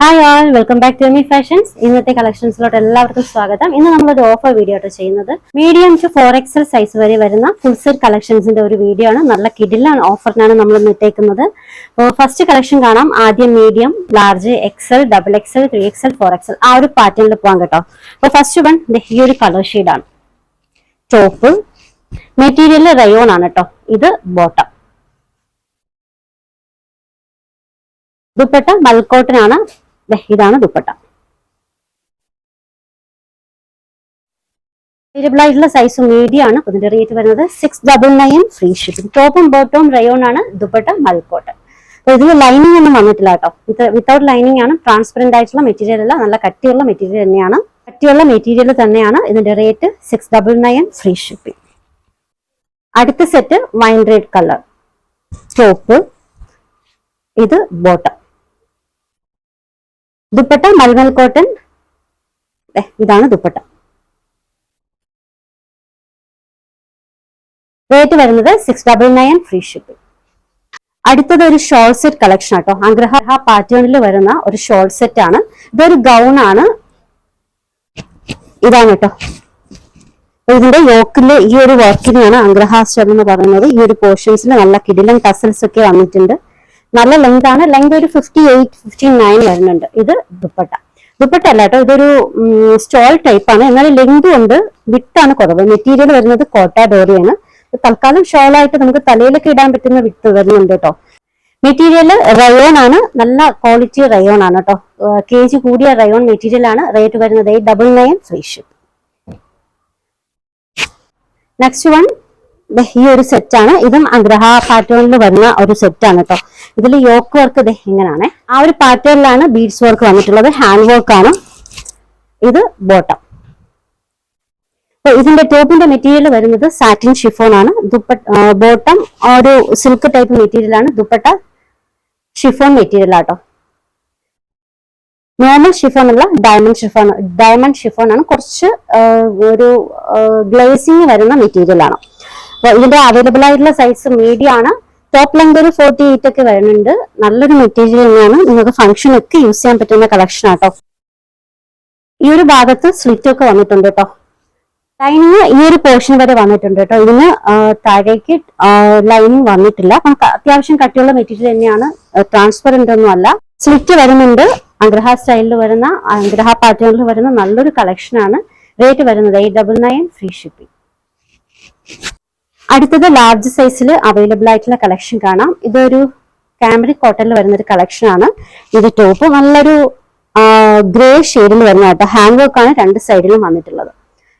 Hi all, welcome back to Emi fashions. ഇന്നത്തെ കളക്ഷൻസിലോട്ട് എല്ലാവർക്കും സ്വാഗതം. ഇന്ന് നമ്മളൊരു ഓഫർ വീഡിയോ ആയിട്ട് ചെയ്യുന്നത് മീഡിയം ടു 4XL സൈസ് വരെ വരുന്ന ഫുൾ സെറ്റ് കളക്ഷൻസിന്റെ ഒരു വീഡിയോ ആണ്. നല്ല കിടിലൻ ഓഫറിനാണ് നമ്മൾ ഇന്ന് ഇട്ടേക്കുന്നത്. ഫസ്റ്റ് കളക്ഷൻ കാണാം. ആദ്യം medium, large, XL, XXL, 3XL, 4XL ആ ഒരു പാറ്റേണിൽ പോകാം കേട്ടോ. അപ്പോൾ ഫസ്റ്റ് വൺ ഈ ഒരു കളർ ഷെയ്ഡാണ്. ടോപ്പ് മെറ്റീരിയൽ റയോൺ ആണ് കേട്ടോ. ഇത് ബോട്ടം. ദുപ്പട്ട മൽക്കോട്ടനാണ്. ഇതാണ് ദുപ്പട്ട. അവൈലബിൾ ആയിട്ടുള്ള സൈസ് മീഡിയം ആണ്. ഇതിന്റെ റേറ്റ് വരുന്നത് 699 ഫ്രീ ഷിപ്പിംഗ്. ടോപ്പും ബോട്ടവും റയോൺ ആണ്. ദുപ്പട്ട മൽക്കോട്ടൻ. അപ്പൊ ഇതിൽ ലൈനിങ് ഒന്നും വന്നിട്ടില്ല കേട്ടോ. ഇത് വിത്തൗട്ട് ലൈനിങ് ആണ്. ട്രാൻസ്പെറന്റ് ആയിട്ടുള്ള മെറ്റീരിയൽ അല്ല, നല്ല കട്ടിയുള്ള മെറ്റീരിയൽ തന്നെയാണ്. കട്ടിയുള്ള മെറ്റീരിയൽ തന്നെയാണ്. ഇതിന്റെ റേറ്റ് 699 ഫ്രീ ഷിപ്പിംഗ്. അടുത്ത set wine red colour. Top, ഇത് ബോട്ടം. ദുപ്പട്ട മൽമൽ കോട്ടൺ. ഇതാണ് ദുപ്പട്ട. റേറ്റ് വരുന്നത് 699 ഫ്രീ ഷിപ്പിംഗ്. അടുത്തത് ഒരു ഷോൾ സെറ്റ് കളക്ഷൻ ആട്ടോ. അഗ്രഹ പാറ്റേണിൽ വരുന്ന ഒരു ഷോൾ സെറ്റ് ആണ്. ഇതൊരു ഗൗൺ ആണ്. ഇതാണ് കേട്ടോ. ഇതിന്റെ യോക്കില് ഈ ഒരു വർക്കിനെയാണ് അഗ്രഹ സ്റ്റൈൽ എന്ന് പറയുന്നത്. ഈ ഒരു പോർഷൻസിൽ നല്ല കിടിലൻ ടസൽസ് ഒക്കെ വന്നിട്ടുണ്ട്. നല്ല ലെങ്ത് ആണ്. ലെങ്ത് ഒരു 58-59 വരുന്നുണ്ട്. ഇത് ദുപ്പട്ട. ദുപ്പട്ട അല്ല കേട്ടോ, ഇതൊരു സ്റ്റോൾ ടൈപ്പ് ആണ്. എന്നാലും ലെങ്തും ഉണ്ട്, വിട്ടാണ് കുറവ്. മെറ്റീരിയൽ വരുന്നത് കോട്ട ഡോറിയാണ്. തൽക്കാലം ഷോളായിട്ട് നമുക്ക് തലയിലൊക്കെ ഇടാൻ പറ്റുന്ന വിട്ട് വരുന്നുണ്ട് കേട്ടോ. മെറ്റീരിയൽ റയോൺ ആണ്. നല്ല ക്വാളിറ്റി റയോൺ ആണ് കേട്ടോ. KG കൂടിയ റയോൺ മെറ്റീരിയൽ ആണ്. റേറ്റ് വരുന്നത് 899 ഫ്രീ ഷിപ്പ്. നെക്സ്റ്റ് വൺ ഈ ഒരു സെറ്റ് ആണ്. ഇതും അഗ്രഹ പാറ്റേണിൽ വരുന്ന ഒരു സെറ്റ് ആണ് കേട്ടോ. ഇതിൽ യോക്ക് വർക്ക് ഇങ്ങനെയാണ്. ആ ഒരു പാറ്റേണിലാണ് ബീഡ്സ് വർക്ക് വന്നിട്ടുള്ളത്. ഹാൻഡ് വർക്ക് ആണ്. ഇത് ബോട്ടം. ഇതിന്റെ ടോപ്പിന്റെ മെറ്റീരിയൽ വരുന്നത് സാറ്റിൻ ഷിഫോൺ ആണ്. ബോട്ടം ഒരു സിൽക്ക് ടൈപ്പ് മെറ്റീരിയൽ ആണ്. ദുപ്പട്ട ഷിഫോൺ മെറ്റീരിയൽ ആട്ടോ. നോർമൽ ഷിഫോൺ അല്ല, ഡയമണ്ട് ഷിഫോൺ ആണ്. കുറച്ച് ഒരു ഗ്ലേസിംഗ് വരുന്ന മെറ്റീരിയൽ ആണ്. ഇതിന്റെ അവൈലബിൾ ആയിട്ടുള്ള സൈസ് മീഡിയം ആണ്. ടോപ്പ് ലെങ്ത് ഒരു 48 ഒക്കെ വരുന്നുണ്ട്. നല്ലൊരു മെറ്റീരിയൽ തന്നെയാണ്. നിങ്ങൾക്ക് ഫംഗ്ഷൻ ഒക്കെ യൂസ് ചെയ്യാൻ പറ്റുന്ന കളക്ഷൻ ആട്ടോ. ഈ ഒരു ഭാഗത്ത് സ്ലിറ്റ് ഒക്കെ വന്നിട്ടുണ്ട് കേട്ടോ. ലൈനിങ് ഈ ഒരു പോർഷൻ വരെ വന്നിട്ടുണ്ട് കേട്ടോ. ഇതിന് താഴേക്ക് ലൈനിങ് വന്നിട്ടില്ല. അത്യാവശ്യം കട്ടിയുള്ള മെറ്റീരിയൽ തന്നെയാണ്. ട്രാൻസ്പെറന്റ് ഒന്നും അല്ല. സ്ലിറ്റ് വരുന്നുണ്ട്. അഗ്രഹ സ്റ്റൈലിൽ വരുന്ന, അഗ്രഹ പാറ്റേണിൽ വരുന്ന നല്ലൊരു കളക്ഷൻ ആണ്. റേറ്റ് വരുന്നത് 899 ഫ്രീ ഷിപ്പിംഗ്. അടുത്തത് ലാർജ് സൈസിൽ അവൈലബിൾ ആയിട്ടുള്ള കളക്ഷൻ കാണാം. ഇതൊരു കാംബ്രിക് കോട്ടണിൽ വരുന്ന ഒരു കളക്ഷൻ ആണ്. ഇത് ടോപ്പ് നല്ലൊരു ഗ്രേ ഷെയ്ഡിൽ വരുന്ന കേട്ടോ. ഹാൻഡ് വർക്ക് ആണ് രണ്ട് സൈഡിലും വന്നിട്ടുള്ളത്.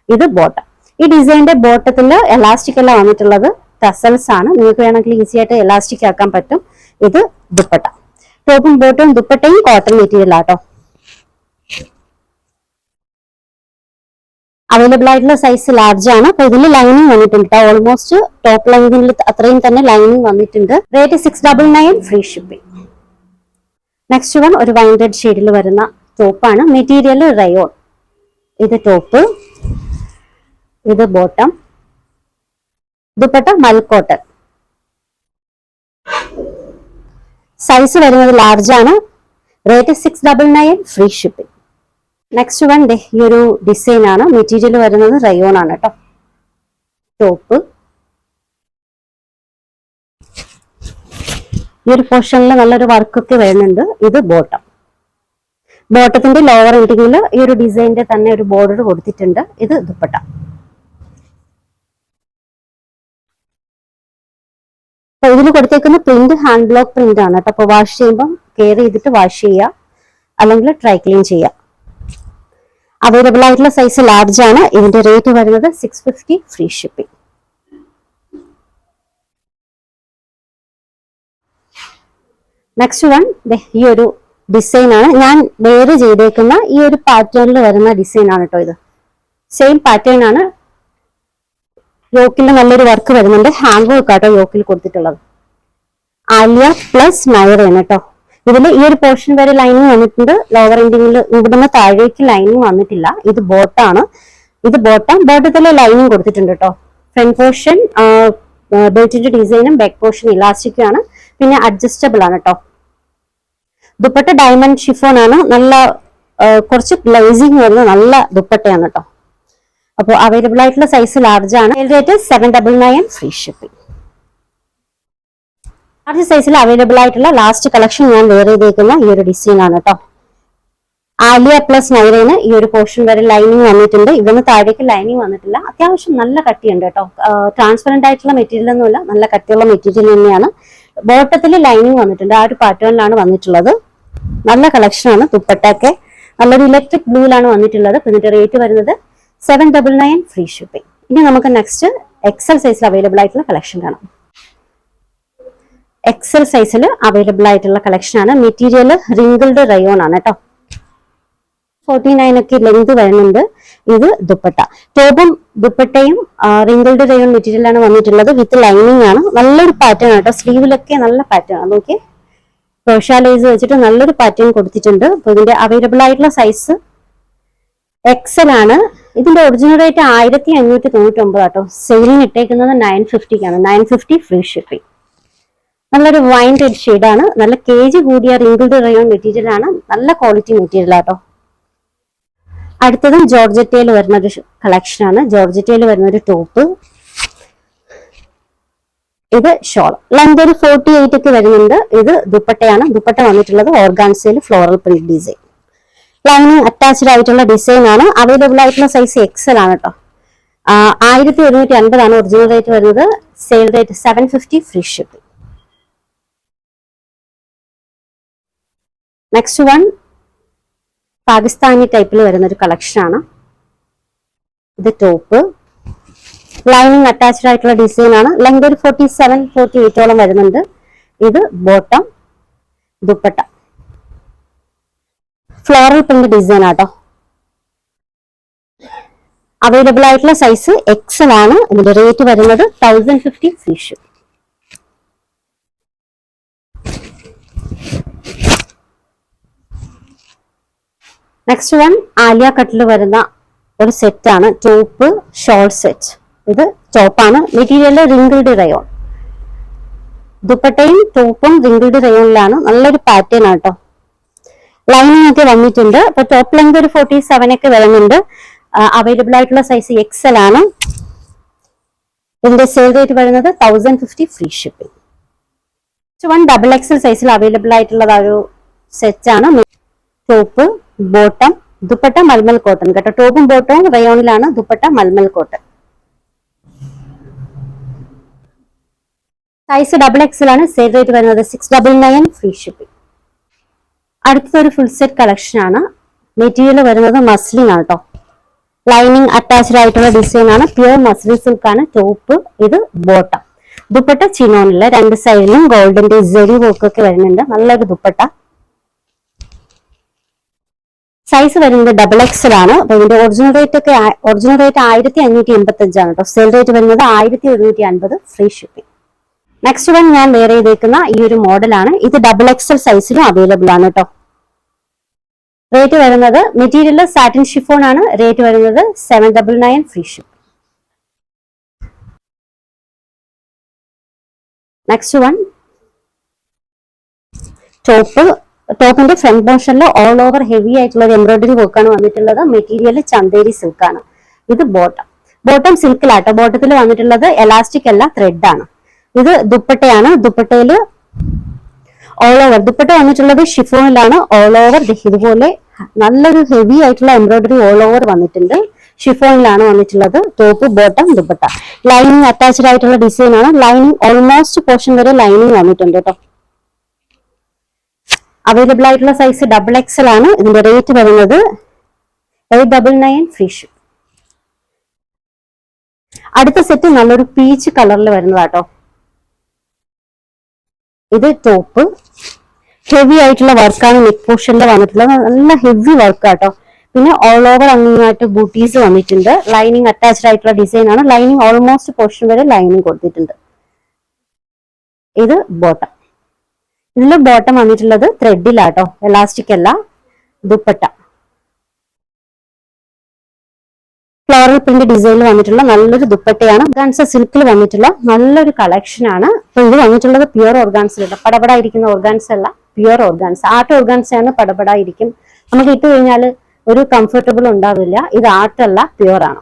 ഇത് ബോട്ടം. ഈ ഡിസൈനിന്റെ ബോട്ടത്തിൽ എലാസ്റ്റിക് അല്ല വന്നിട്ടുള്ളത്, ടസൽസ് ആണ്. നിങ്ങൾക്ക് വേണമെങ്കിൽ ഈസി ആയിട്ട് എലാസ്റ്റിക് ആക്കാൻ പറ്റും. ഇത് ദുപ്പട്ട. ടോപ്പും ബോട്ടവും ദുപ്പട്ടയും കോട്ടൺ മെറ്റീരിയൽ ആട്ടോ. അവൈലബിൾ ആയിട്ടുള്ള സൈസ് ലാർജ് ആണ്. അപ്പൊ ഇതിൽ ലൈനിങ് വന്നിട്ടുണ്ട്. ഓൾമോസ്റ്റ് ടോപ്പ് ലെങ്തിൽ അത്രയും തന്നെ ലൈനിങ് വന്നിട്ടുണ്ട്. Rate 699 free shipping. Next one ഒരു വൈൻ റെഡ് ഷെയ്ഡിൽ വരുന്ന ടോപ്പാണ്. Material rayon. ഇത് ടോപ്പ്, ഇത് ബോട്ടം. ദുപ്പട്ട മൽക്കോട്ടൺ. സൈസ് വരുന്നത് ലാർജ് ആണ്. Rate 699 free shipping. Next one ഈ ഒരു ഡിസൈൻ ആണ്. മെറ്റീരിയൽ വരുന്നത് റയോൺ ആണ് കേട്ടോ. ടോപ്പ് ഈ ഒരു പോർഷനിൽ നല്ലൊരു വർക്കൊക്കെ വരുന്നുണ്ട്. ഇത് ബോട്ടം. ബോട്ടത്തിന്റെ ലോവർ എൻഡിങ്ങിൽ ഈ ഒരു ഡിസൈനിന്റെ തന്നെ ഒരു ബോർഡർ കൊടുത്തിട്ടുണ്ട്. ഇത് ദുപ്പട്ട. അപ്പൊ ഇതിൽ കൊടുത്തേക്കുന്ന പ്രിന്റ് ഹാൻഡ് ബ്ലോക്ക് പ്രിന്റ് ആണ് കേട്ടോ. അപ്പൊ വാഷ് ചെയ്യുമ്പോൾ കെയർ ചെയ്തിട്ട് വാഷ് ചെയ്യുക, അല്ലെങ്കിൽ ഡ്രൈ ക്ലീൻ ചെയ്യുക. അവൈലബിൾ ആയിട്ടുള്ള സൈസ് ലാർജ് ആണ്. ഇതിന്റെ റേറ്റ് വരുന്നത് 650 ഫ്രീ ഷിപ്പിംഗ്. നെക്സ്റ്റ് വൺ ഈ ഒരു ഡിസൈൻ ആണ്. ഞാൻ വെയർ ചെയ്തേക്കുന്ന ഈ ഒരു പാറ്റേണിൽ വരുന്ന ഡിസൈൻ ആണ് കേട്ടോ. ഇത് സെയിം പാറ്റേൺ ആണ്. യോക്കിൽ നല്ലൊരു വർക്ക് വരുന്നുണ്ട്. ഹാൻഡ് വർക്ക് ആട്ടോ യോക്കിൽ കൊടുത്തിട്ടുള്ളത്. ആലിയ പ്ലസ് നയറയാണ് കേട്ടോ. ഇതിൽ ഈ ഒരു പോർഷൻ വരെ ലൈനിങ് വന്നിട്ടുണ്ട്. ലോവർ എൻഡിങ്ങിൽ ഇവിടുന്ന് താഴേക്ക് ലൈനിങ് വന്നിട്ടില്ല. ഇത് ബോട്ടാണ്. ഇത് ബോട്ടത്തിലെ ലൈനിങ് കൊടുത്തിട്ടുണ്ട് കേട്ടോ. ഫ്രണ്ട് പോർഷൻ ബെൽറ്റിന്റെ ഡിസൈനും ബാക്ക് പോർഷൻ ഇലാസ്റ്റിക്കും ആണ്. പിന്നെ അഡ്ജസ്റ്റബിൾ ആണ് കേട്ടോ. ദുപ്പട്ട ഡയമണ്ട് ഷിഫോൺ ആണ്. നല്ല കുറച്ച് ഗ്ലേസിംഗ് വരുന്ന നല്ല ദുപ്പട്ടയാണ് കേട്ടോ. അപ്പോൾ അവൈലബിൾ ആയിട്ടുള്ള സൈസ് ലാർജ് ആണ്. Rate 799 free shipping. ലാർജ് സൈസിൽ അവൈലബിൾ ആയിട്ടുള്ള ലാസ്റ്റ് കളക്ഷൻ ഞാൻ വെയർ ചെയ്തേക്കുന്ന ഈ ഒരു ഡിസൈൻ ആണ് കേട്ടോ. ആലിയ പ്ലസ് നൈറേന് ഈ ഒരു പോർഷൻ വരെ ലൈനിങ് വന്നിട്ടുണ്ട്. ഇവിടുന്ന് താഴേക്ക് ലൈനിങ് വന്നിട്ടില്ല. അത്യാവശ്യം നല്ല കട്ടിയുണ്ട് കേട്ടോ. ട്രാൻസ്പെറന്റ് ആയിട്ടുള്ള മെറ്റീരിയൽ ഒന്നുമില്ല, നല്ല കട്ടിയുള്ള മെറ്റീരിയൽ തന്നെയാണ്. ബോട്ടത്തിൽ ലൈനിങ് വന്നിട്ടുണ്ട്. ആ ഒരു പാറ്റേണിലാണ് വന്നിട്ടുള്ളത്. നല്ല കളക്ഷൻ ആണ്. ദുപ്പട്ടയൊക്കെ നല്ലൊരു ഇലക്ട്രിക് ബ്ലൂയിലാണ് വന്നിട്ടുള്ളത്. ഇതിന്റെ റേറ്റ് വരുന്നത് 799 ഫ്രീ ഷിപ്പിംഗ്. ഇനി നമുക്ക് നെക്സ്റ്റ് എക്സൽ സൈസിൽ അവൈലബിൾ ആയിട്ടുള്ള കളക്ഷൻ കാണാം. എക്സൽ സൈസിൽ അവൈലബിൾ ആയിട്ടുള്ള കളക്ഷൻ ആണ്. മെറ്റീരിയൽ റിങ്കിൾഡ് റയോൺ ആണ് കേട്ടോ. 49 ഒക്കെ ലെങ്ത് വരുന്നുണ്ട്. ഇത് ദുപ്പട്ട, ടോപ്പും ദുപ്പട്ടയും റിങ്കിൾഡ് റയോൺ മെറ്റീരിയൽ ആണ് വന്നിട്ടുള്ളത്. വിത്ത് ലൈനിങ് ആണ്. നല്ലൊരു പാറ്റേൺ ആണ് കേട്ടോ. സ്ലീവിലൊക്കെ നല്ല പാറ്റേൺ ആണ്. നോക്കി ക്രോഷ്യാലൈസ് വെച്ചിട്ട് നല്ലൊരു പാറ്റേൺ കൊടുത്തിട്ടുണ്ട്. അപ്പൊ ഇതിന്റെ അവൈലബിൾ ആയിട്ടുള്ള സൈസ് എക്സൽ ആണ്. ഇതിന്റെ ഒറിജിനൽ റേറ്റ് 1599 കേട്ടോ. സെയിലിന് ഇട്ടേക്കുന്നത് 950 ആണ്. 950 ഫ്രീ ഷിപ്പിംഗ്. നല്ലൊരു വൈൻ റെഡ് ഷെയ്ഡാണ്. നല്ല കേജ് കൂടിയ റിങ്കിൾഡ് റയോൺ മെറ്റീരിയൽ ആണ്. നല്ല ക്വാളിറ്റി മെറ്റീരിയൽ ആട്ടോ. അടുത്തതും ജോർജറ്റയിൽ വരുന്ന ഒരു കളക്ഷൻ ആണ്. ജോർജറ്റയിൽ വരുന്ന ഒരു ടോപ്പ്, ഇത് ഷോൾ. ലെങ്ത് ഒരു 48 ഒക്കെ വരുന്നുണ്ട്. ഇത് ദുപ്പട്ടയാണ്. ദുപ്പട്ട വന്നിട്ടുള്ളത് ഓർഗാൻസയിൽ floral print design. Lining attached ആയിട്ടുള്ള ഡിസൈൻ ആണ്. അവൈലബിൾ ആയിട്ടുള്ള സൈസ് എക്സൽ ആണ് കേട്ടോ. 1150 ആണ് ഒറിജിനൽ റേറ്റ് വരുന്നത്. Sale rate 750 free shipping. Next one Pakistani ടൈപ്പിൽ വരുന്ന ഒരു കളക്ഷൻ ആണ്. ഇത് ടോപ്പ്, ലൈനിങ് അറ്റാച്ച്ഡ് ആയിട്ടുള്ള ഡിസൈൻ ആണ്. ലെങ്ത് ഒരു 47-48 വരുന്നുണ്ട്. ഇത് bottom, dupatta floral print design ആട്ടോ. അവൈലബിൾ ആയിട്ടുള്ള സൈസ് എക്സൽ ആണ്. ഇതിന്റെ റേറ്റ് വരുന്നത് 1050 free shipping. Next one Alia കട്ടിൽ വരുന്ന ഒരു സെറ്റ് ആണ്. Top shawl set. ഇത് ടോപ്പാണ്. Material wrinkled rayon. ദുപ്പട്ടയും ടോപ്പും റിങ്കിൾഡ് റയോണിലാണ്. നല്ലൊരു പാറ്റേൺ ആട്ടോ. ലൈനിങ് ഒക്കെ വന്നിട്ടുണ്ട്. അപ്പൊ ടോപ്പ് ലെങ്ത് ഒരു 47 ഒക്കെ വരുന്നുണ്ട്. അവൈലബിൾ ആയിട്ടുള്ള സൈസ് എക്സൽ ആണ്. ഇതിന്റെ സെയിൽ റേറ്റ് വരുന്നത് 1050 free shipping. One double XL സൈസിൽ അവൈലബിൾ ആയിട്ടുള്ളത് ഒരു സെറ്റ് ആണ്. Top, bottom, dupatta malmal cotton കേട്ടോ. ടോപ്പും ബോട്ടവും റയോണിലാണ്. Dupatta malmal cotton. Size double XL ആണ്. സെയിൽ റേറ്റ് വരുന്നത് 699 ഫ്രീ ഷിപ്പിംഗ്. അടുത്തൊരു ഫുൾ സെറ്റ് കളക്ഷൻ ആണ്. മെറ്റീരിയൽ വരുന്നത് മസ്ലിൻ ആണ് കേട്ടോ. ലൈനിങ് അറ്റാച്ച്ഡ് ആയിട്ടുള്ള ഡിസൈൻ ആണ്. പ്യൂർ മസ്ലിൻ സിൽക്ക് ആണ് ടോപ്പ്. ഇത് ബോട്ടം. ദുപ്പട്ട ചിനോണില്ല. രണ്ട് സൈഡിലും ഗോൾഡിന്റെ ജെറി വർക്ക് ഒക്കെ വരുന്നുണ്ട്. നല്ലൊരു ദുപ്പട്ട. സൈസ് വരുന്നത് ഡബിൾ എക്സൽ ആണ്. അപ്പൊ ഇതിന്റെ ഒറിജിനൽ റേറ്റ് 1585 ആണ് കേട്ടോ. സെയിൽ റേറ്റ് വരുന്നത് 1150 ഫ്രീ ഷിപ്പിംഗ്. നെക്സ്റ്റ് വൺ ഞാൻ വെയർ ചെയ്തേക്കുന്ന ഈ ഒരു മോഡലാണ്. ഇത് ഡബിൾ എക്സൽ സൈസിലും അവൈലബിൾ ആണ് കേട്ടോ. റേറ്റ് വരുന്നത് മെറ്റീരിയൽ സാറ്റിൻ ഷിഫോൺ ആണ്. റേറ്റ് വരുന്നത് 799 ഫ്രീ ഷിപ്പിംഗ്. നെക്സ്റ്റ് വൺ ടോപ്പിന്റെ ഫ്രണ്ട് പോർഷനിൽ ഓൾ ഓവർ ഹെവി ആയിട്ടുള്ള എംബ്രോയിഡറി വർക്കാണ് വന്നിട്ടുള്ളത്. മെറ്റീരിയൽ ചന്തേരി സിൽക്ക് ആണ്. ഇത് ബോട്ടം സിൽക്കിലാട്ടോ. ബോട്ടത്തിൽ വന്നിട്ടുള്ളത് എലാസ്റ്റിക് അല്ല, ത്രെഡ് ആണ്. ഇത് ദുപ്പട്ടയാണ്. ദുപ്പട്ടയില് ഓൾ ഓവർ ദുപ്പട്ട വന്നിട്ടുള്ളത് ഷിഫോണിലാണ്. ഓൾ ഓവർ ഇതുപോലെ നല്ലൊരു ഹെവി ആയിട്ടുള്ള എംബ്രോയിഡറി ഓൾ ഓവർ വന്നിട്ടുണ്ട്. ഷിഫോണിലാണ് വന്നിട്ടുള്ളത്. Top, bottom, dupatta. Lining attached ആയിട്ടുള്ള ഡിസൈൻ ആണ്. ലൈനിങ് ഓൾമോസ്റ്റ് പോർഷൻ വരെ ലൈനിങ് വന്നിട്ടുണ്ട് കേട്ടോ. അവൈലബിൾ ആയിട്ടുള്ള സൈസ് ഡബിൾ എക്സൽ ആണ്. ഇതിന്റെ റേറ്റ് വരുന്നത് 899 ഫ്രീ ഷിപ്പ്. അടുത്ത സെറ്റ് നല്ലൊരു പീച്ച് കളറിൽ വരുന്നതാട്ടോ. ഇത് ടോപ്പ്, ഹെവി ആയിട്ടുള്ള വർക്കാണ്. നെക്ക് പോർഷനിൽ വന്നിട്ടുള്ളത്. നല്ല ഹെവി വർക്കാട്ടോ. പിന്നെ ഓൾ ഓവർ അങ്ങായിട്ട് ബൂട്ടീസ് വന്നിട്ടുണ്ട്. ലൈനിങ് അറ്റാച്ച്ഡ് ആയിട്ടുള്ള ഡിസൈൻ ആണ്. ലൈനിങ് ഓൾമോസ്റ്റ് പോർഷൻ വരെ ലൈനിങ് കൊടുത്തിട്ടുണ്ട്. ഇത് ബോട്ടം. ഇതിൽ ബോട്ടം വന്നിട്ടുള്ളത് ത്രെഡിലാട്ടോ, എലാസ്റ്റിക് അല്ല. ദുപ്പട്ട ഫ്ലോറൽ പ്രിന്റ് ഡിസൈനിൽ വന്നിട്ടുള്ള നല്ലൊരു ദുപ്പട്ടയാണ്. ഓർഗാൻസ സിൽക്കിൽ വന്നിട്ടുള്ള നല്ലൊരു കളക്ഷൻ ആണ്. അപ്പൊ ഇത് വന്നിട്ടുള്ളത് പ്യുവർ ഓർഗാൻസിലുള്ള പടപട ഇരിക്കുന്ന ഓർഗാൻസ് അല്ല, പ്യുർ ഓർഗാൻസ. ആർട്ട് ഓർഗാൻസ ആണ്, പടപടായിരിക്കും, നമുക്ക് ഇട്ട് കഴിഞ്ഞാൽ ഒരു കംഫർട്ടബിൾ ഉണ്ടാവില്ല. ഇത് ആർട്ടല്ല, പ്യുർ ആണ്.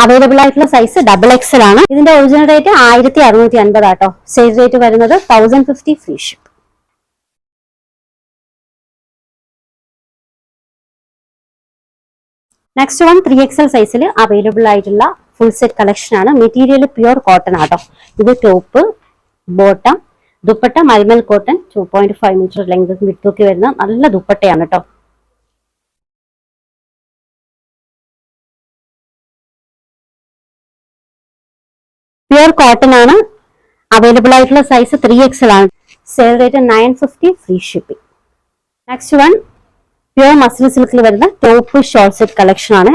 അവൈലബിൾ ആയിട്ടുള്ള സൈസ് XXL ആണ്. ഇതിന്റെ ഒറിജിനൽ റേറ്റ് 1650 ആട്ടോ. സെയിൽ റേറ്റ് വരുന്നത് 1050 free ship. Next one 3XL സൈസിൽ അവൈലബിൾ ആയിട്ടുള്ള ഫുൾ സെറ്റ് കളക്ഷൻ ആണ്. മെറ്റീരിയൽ പ്യുർ കോട്ടൺ ആട്ടോ. ഇത് top, bottom, dupatta malmal cotton, 2.5 metre length വിട്ടൊക്കെ വരുന്ന നല്ല ദുപ്പട്ടയാണ് കേട്ടോ. പ്യുർ കോട്ടൺ ആണ്. അവൈലബിൾ ആയിട്ടുള്ള സൈസ് 3XL ആണ്. Sale rate 950 free shipping. Next one pure muslin സിൽക്കിൽ വരുന്ന ടോപ്പ് ഷോർട്ട് സെറ്റ് കളക്ഷൻ ആണ്.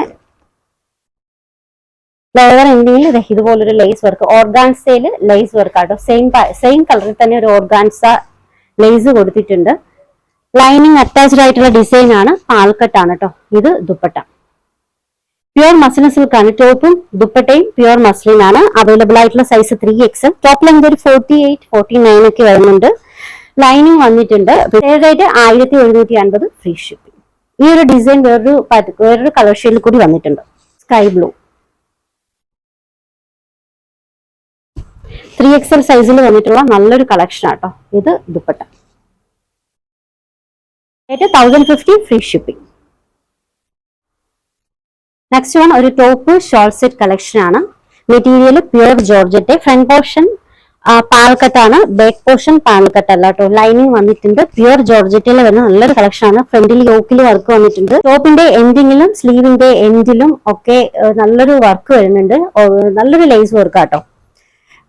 ലോവർ എൻഡിങ്ങിൽ ഇതുപോലൊരു ലേസ് വർക്ക്, ഓർഗാൻസയിൽ ലേസ് വർക്ക് ആട്ടോ. സെയിം കളറിൽ തന്നെ ഒരു ഓർഗാൻസ ലേസ് കൊടുത്തിട്ടുണ്ട്. ലൈനിങ് അറ്റാച്ച്ഡ് ആയിട്ടുള്ള ഡിസൈൻ ആണ്. പാൽക്കട്ടാണ് കേട്ടോ. ഇത് ദുപ്പട്ട പ്യുർ മസ്ലിൻ സിൽക്ക് ആണ്. ടോപ്പും ദുപ്പട്ടയും പ്യുർ മസ്ലിൻ ആണ്. അവൈലബിൾ ആയിട്ടുള്ള സൈസ് 3XL. ടോപ്പ് ലെങ്ത് ഒരു 48, 49 ഒക്കെ വരുന്നുണ്ട്. ലൈനിങ് വന്നിട്ടുണ്ട്. Rate 1750 free shipping. ഈ ഒരു ഡിസൈൻ വേറൊരു കളർ ഷെയ്ഡിൽ കൂടി വന്നിട്ടുണ്ട്, സ്കൈ ബ്ലൂ. 3XL സൈസിൽ വന്നിട്ടുള്ള നല്ലൊരു കളക്ഷൻ ആട്ടോ. ഇത് dupatta. Rate 1050 free shipping. Next one ഒരു ടോപ്പ് ഷോർട്ട് സെറ്റ് കളക്ഷൻ ആണ്. Material pure georgette. Front portion പാൽക്കട്ടാണ്, ബാക്ക് പോർഷൻ പാൽക്കട്ട് അല്ല കേട്ടോ. ലൈനിങ് വന്നിട്ടുണ്ട്. പ്യുർ ജോർജറ്റിൽ വരുന്ന നല്ലൊരു കളക്ഷൻ ആണ്. ഫ്രണ്ടിൽ യോക്കിൽ വർക്ക് വന്നിട്ടുണ്ട്. ടോപ്പിന്റെ എൻഡിങ്ങിലും സ്ലീവിന്റെ എൻഡിലും ഒക്കെ നല്ലൊരു വർക്ക് വരുന്നുണ്ട്. നല്ലൊരു ലേസ് വർക്ക് ആട്ടോ.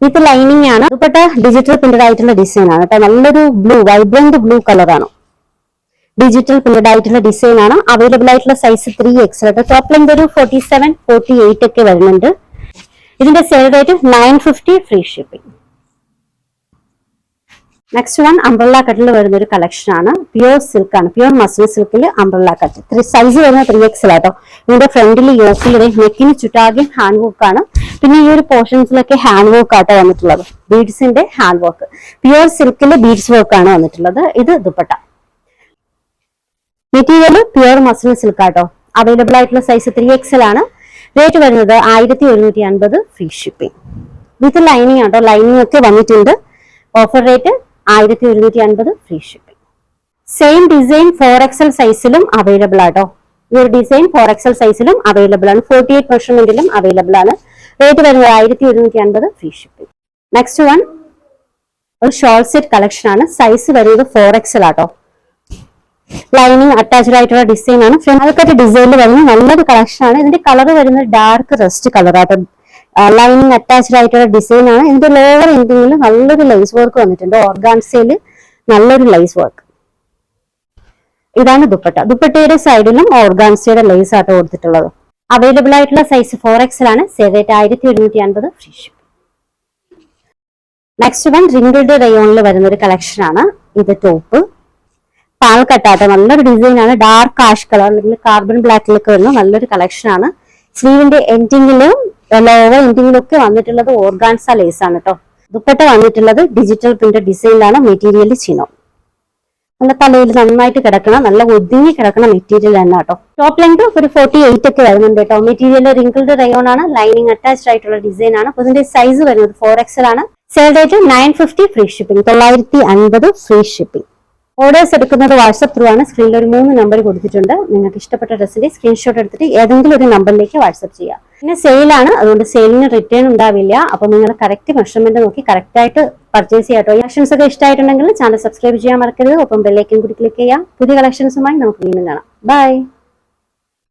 വിത്ത് ലൈനിങ് ആണ്. ദുപ്പട്ട ഡിജിറ്റൽ പ്രിന്റഡ് ആയിട്ടുള്ള ഡിസൈൻ ആണ് കേട്ടോ. നല്ലൊരു ബ്ലൂ, വൈബ്രന്റ് ബ്ലൂ കളറാണ്. ഡിജിറ്റൽ പ്രിന്റഡ് ആയിട്ടുള്ള ഡിസൈൻ ആണ്. അവൈലബിൾ ആയിട്ടുള്ള സൈസ് 3XL. ടോപ്പ് ലെങ്ത് ഒരു 47, 48 ഒക്കെ വരുന്നുണ്ട്. ഇതിന്റെ sale rate 950 free shipping. Next one umbrella കട്ടിൽ വരുന്ന ഒരു കളക്ഷൻ ആണ്. പ്യുർ സിൽക്ക് ആണ്. പ്യുർ മസ്ലിൻ സിൽക്കിൽ അംബ്രല്ല കട്ട്. സൈസ് വരുന്ന 3XL ആട്ടോ. ഇതിന്റെ ഫ്രണ്ടിൽ യോക്കിൽ നെക്കിന് ചുറ്റാകെ ഹാൻഡ് വർക്ക് ആണ്. പിന്നെ ഈ ഒരു പോർഷൻസിലൊക്കെ ഹാൻഡ് വർക്ക് ആട്ടോ വന്നിട്ടുള്ളത്. ബീഡ്സിന്റെ ഹാൻഡ് വർക്ക്. പ്യുർ സിൽക്കിൽ ബീഡ്സ് വർക്ക് ആണ് വന്നിട്ടുള്ളത്. ഇത് dupatta. Material pure muslin silk ആട്ടോ. അവൈലബിൾ ആയിട്ടുള്ള സൈസ് 3XL ആണ്. റേറ്റ് വരുന്നത് 1150 ഫ്രീ ഷിപ്പിംഗ്. വിത്ത് ലൈനിങ് ആട്ടോ. ലൈനിങ് ഒക്കെ വന്നിട്ടുണ്ട്. Offer rate 1150 free shipping. Same design 4XL സൈസിലും അവൈലബിൾ ആട്ടോ. ഈ ഒരു ഡിസൈൻ 4XL സൈസിലും അവൈലബിൾ ആണ്. 48 മെഷർമെന്റിലും അവൈലബിൾ ആണ്. റേറ്റ് വരുന്നത് 1150 ഫ്രീ ഷിപ്പിംഗ്. നെക്സ്റ്റ് വൺ ഒരു ഷോർട്ട് സെറ്റ് കളക്ഷൻ ആണ്. സൈസ് വരുന്നത് 4XL ആട്ടോ. ലൈനിങ് അറ്റാച്ച്ഡ് ആയിട്ടുള്ള ഡിസൈൻ ആണ്. ഫ്രണ്ട് ഡിസൈനിൽ വരുന്ന നല്ലൊരു കളക്ഷൻ ആണ്. ഇതിന്റെ കളർ വരുന്നത് ഡാർക്ക് റസ്റ്റ് കളർ ആട്ടോ. ലൈനിങ് അറ്റാച്ച്ഡ് ആയിട്ടുള്ള ഡിസൈൻ ആണ്. ഇതിന്റെ ലോവർ എൻഡിങ്ങിൽ നല്ലൊരു ലൈസ് വർക്ക് വന്നിട്ടുണ്ട്. ഓർഗാൻസയിൽ നല്ലൊരു ലൈസ് വർക്ക്. ഇതാണ് ദുപ്പട്ട. ദുപ്പട്ടയുടെ സൈഡിലും ഓർഗാൻസയുടെ ലൈസ് ആട്ടോ കൊടുത്തിട്ടുള്ളത്. അവൈലബിൾ ആയിട്ടുള്ള സൈസ് 4XL ആണ്. Sale rate 1750 free ship. Next one wrinkled റയോണിൽ വരുന്ന ഒരു കളക്ഷൻ ആണ്. ഇത് ടോപ്പ് പാൽക്കട്ടാട്ടോ. നല്ലൊരു ഡിസൈൻ ആണ്. ഡാർക്ക് ആഷ് കളർ അല്ലെങ്കിൽ കാർബൺ ബ്ലാക്കിലൊക്കെ വരുന്ന നല്ലൊരു കളക്ഷൻ ആണ്. സ്ലീവിന്റെ എൻഡിങ്ങിലും ലോവർ എൻഡിങ്ങിലും ഒക്കെ വന്നിട്ടുള്ളത് ഓർഗാൻസ ലേസ് ആണ് കേട്ടോ. ദുപ്പട്ട വന്നിട്ടുള്ളത് ഡിജിറ്റൽ പ്രിന്റഡ് ഡിസൈനിലാണ്. മെറ്റീരിയൽ ചിനോ. നല്ല തലയിൽ നന്നായിട്ട് കിടക്കണം, നല്ല ഒതുങ്ങി കിടക്കുന്ന മെറ്റീരിയൽ തന്നെ കേട്ടോ. ടോപ്പ് ലെങ്ത് ഒരു 48 ഒക്കെ വരുന്നുണ്ട് കേട്ടോ. മെറ്റീരിയൽ റിങ്കിൾഡ് റയോൺ ആണ്. ലൈനിങ് അറ്റാച്ച്ഡ് ആയിട്ടുള്ള ഡിസൈൻ ആണ്. അപ്പൊ ഇതിന്റെ സൈസ് വരുന്നത് 4XL ആണ്. Sale rate 950 free shipping. 950 free shipping. Orders എടുക്കുന്നത് വാട്സ്ആപ്പ് ത്രൂ ആണ്. സ്ക്രീനിൽ ഒരു 3 നമ്പർ കൊടുത്തിട്ടുണ്ട്. നിങ്ങൾക്ക് ഇഷ്ടപ്പെട്ട ഡ്രസ്സിന്റെ സ്ക്രീൻഷോട്ട് എടുത്തിട്ട് ഏതെങ്കിലും ഒരു നമ്പറിലേക്ക് വാട്സ്ആപ്പ് ചെയ്യാം. പിന്നെ സെയിലാണ്, അതുകൊണ്ട് സെയിലിന് റിട്ടേൺ ഉണ്ടാവില്ല. അപ്പൊ നിങ്ങൾ കറക്റ്റ് മെഷർമെന്റ് നോക്കി കറക്റ്റ് ആയിട്ട് പർച്ചേസ് ചെയ്യാട്ടോ. കളക്ഷൻസ് ഒക്കെ ഇഷ്ടമായിട്ടുണ്ടെങ്കിൽ ചാനൽ സബ്സ്ക്രൈബ് ചെയ്യാൻ മറക്കരുത്. ഒപ്പം ബെല്ലൈക്കൻ കൂടി ക്ലിക്ക് ചെയ്യാം. പുതിയ കളക്ഷൻസുമായി നമുക്ക് വീണ്ടും കാണാം. ബൈ.